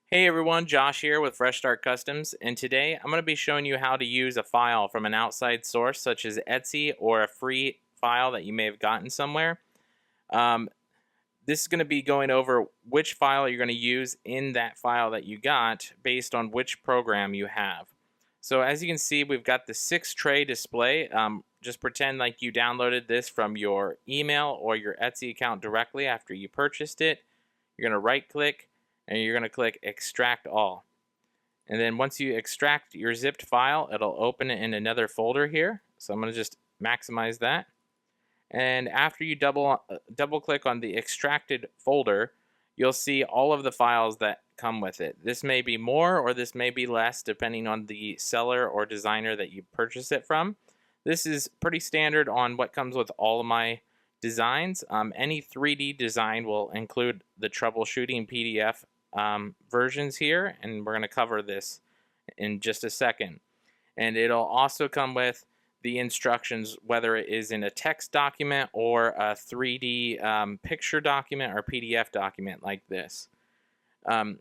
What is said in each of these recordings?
Hey everyone, Josh here with Fresh Start Customs, and today I'm going to be showing you how to use a file from an outside source such as Etsy or a free file that you may have gotten somewhere. Um, this is going to be going over which file you're going to use in that file that you got based on which program you have. So as you can see, we've got the 6-tray display. Just pretend like you downloaded this from your email or your Etsy account directly after you purchased it. You're going to right click and you're going to click extract all. And then once you extract your zipped file, it'll open it in another folder here. So I'm going to just maximize that. And after you double click on the extracted folder, you'll see all of the files that come with it. This may be more or this may be less depending on the seller or designer that you purchase it from. This is pretty standard on what comes with all of my designs. Any 3D design will include the troubleshooting PDF versions here, and we're going to cover this in just a second. And it'll also come with the instructions, whether it is in a text document or a 3D picture document or PDF document like this.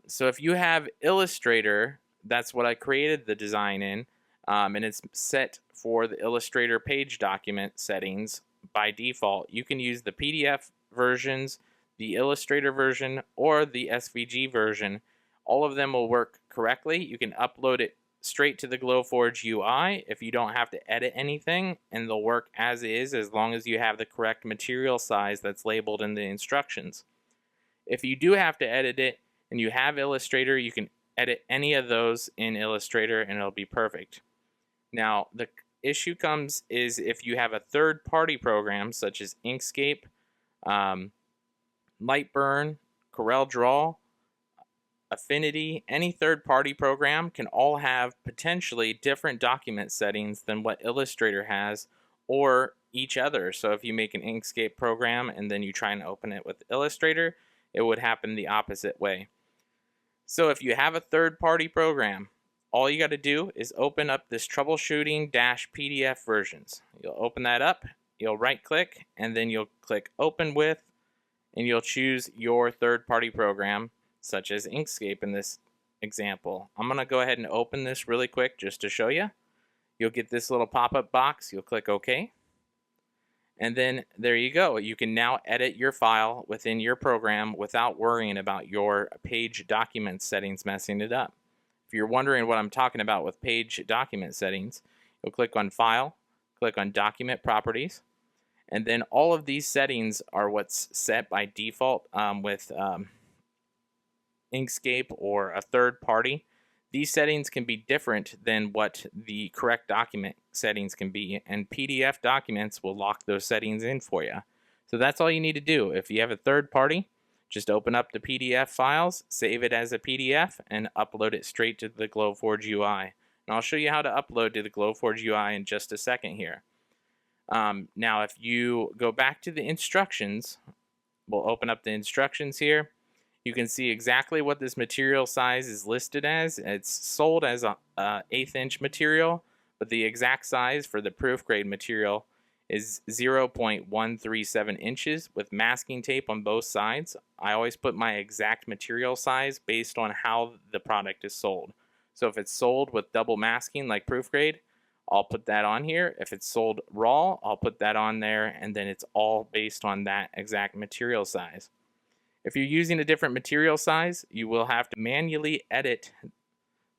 So if you have Illustrator, that's what I created the design in, and it's set for the Illustrator page document settings by default. You can use the PDF versions, the Illustrator version, or the SVG version. All of them will work correctly. You can upload it straight to the Glowforge UI if you don't have to edit anything, and they'll work as is as long as you have the correct material size that's labeled in the instructions. If you do have to edit it and you have Illustrator, you can edit any of those in Illustrator and it'll be perfect. Now, the issue comes is if you have a third-party program such as Inkscape, Lightburn, CorelDRAW, Affinity, any third-party program can all have potentially different document settings than what Illustrator has, or each other. So if you make an Inkscape program and then you try and open it with Illustrator, it would happen the opposite way. So if you have a third-party program, all you got to do is open up this troubleshooting-PDF versions. You'll open that up, you'll right-click, and then you'll click Open With, and you'll choose your third-party program, such as Inkscape in this example. I'm going to go ahead and open this really quick just to show you. You'll get this little pop-up box. You'll click OK. And then there you go. You can now edit your file within your program without worrying about your page document settings messing it up. If you're wondering what I'm talking about with page document settings, you'll click on File, click on Document Properties, and then all of these settings are what's set by default with Inkscape or a third party. These settings can be different than what the correct document settings can be, and PDF documents will lock those settings in for you. So that's all you need to do. If you have a third party, just open up the PDF files, save it as a PDF, and upload it straight to the Glowforge UI. And I'll show you how to upload to the Glowforge UI in just a second here. Now, if you go back to the instructions, we'll open up the instructions here. You can see exactly what this material size is listed as. It's sold as a 1/8 inch material, but the exact size for the proof grade material is 0.137 inches with masking tape on both sides. I always put my exact material size based on how the product is sold. So if it's sold with double masking like proof grade, I'll put that on here. If it's sold raw, I'll put that on there, and then it's all based on that exact material size. If you're using a different material size, you will have to manually edit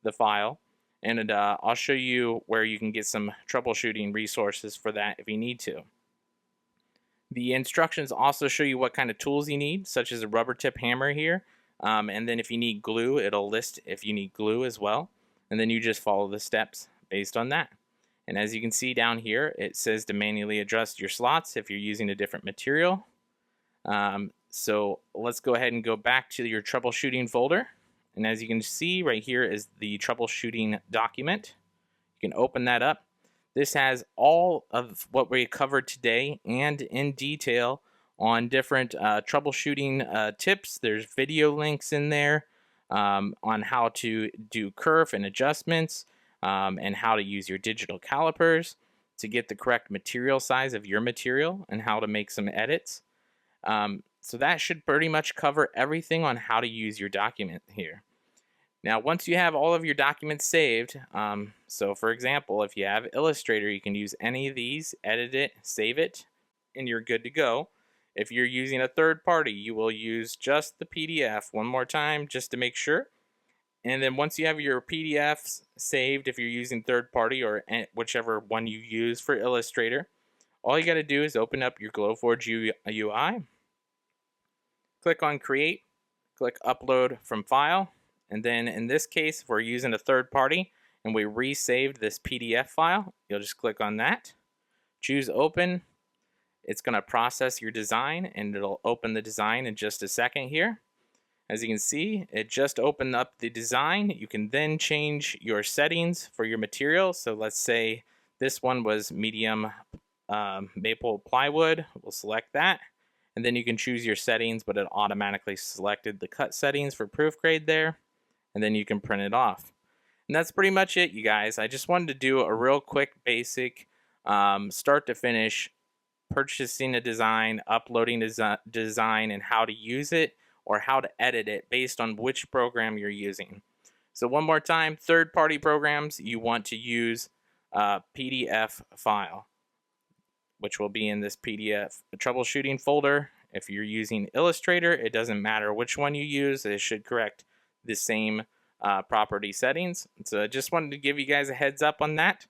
the file, and I'll show you where you can get some troubleshooting resources for that if you need to. The instructions also show you what kind of tools you need, such as a rubber tip hammer here, and then if you need glue, it'll list if you need glue as well, and then you just follow the steps based on that. And as you can see down here, it says to manually adjust your slots if you're using a different material. So let's go ahead and go back to your troubleshooting folder. And as you can see right here is the troubleshooting document. You can open that up. This has all of what we covered today and in detail on different troubleshooting tips. There's video links in there on how to do kerf and adjustments and how to use your digital calipers to get the correct material size of your material and how to make some edits. So that should pretty much cover everything on how to use your document here. Now, once you have all of your documents saved, so for example, if you have Illustrator, you can use any of these, edit it, save it, and you're good to go. If you're using a third party, you will use just the PDF one more time just to make sure. And then once you have your PDFs saved, if you're using third party or whichever one you use for Illustrator, all you got to do is open up your Glowforge UI, click on Create, click Upload from File, and then in this case, if we're using a third party and we resaved this PDF file, you'll just click on that, choose Open. It's going to process your design and it'll open the design in just a second here. As you can see, it just opened up the design. You can then change your settings for your material. So let's say this one was medium maple plywood. We'll select that. And then you can choose your settings, but it automatically selected the cut settings for proof grade there. And then you can print it off. And that's pretty much it, you guys. I just wanted to do a real quick basic start to finish purchasing a design, uploading a design, and how to use it or how to edit it based on which program you're using. So one more time, third-party programs, you want to use a PDF file, which will be in this PDF troubleshooting folder. If you're using Illustrator, it doesn't matter which one you use, it should correct the same property settings. So I just wanted to give you guys a heads up on that.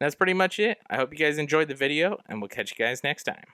That's pretty much it. I hope you guys enjoyed the video, and we'll catch you guys next time.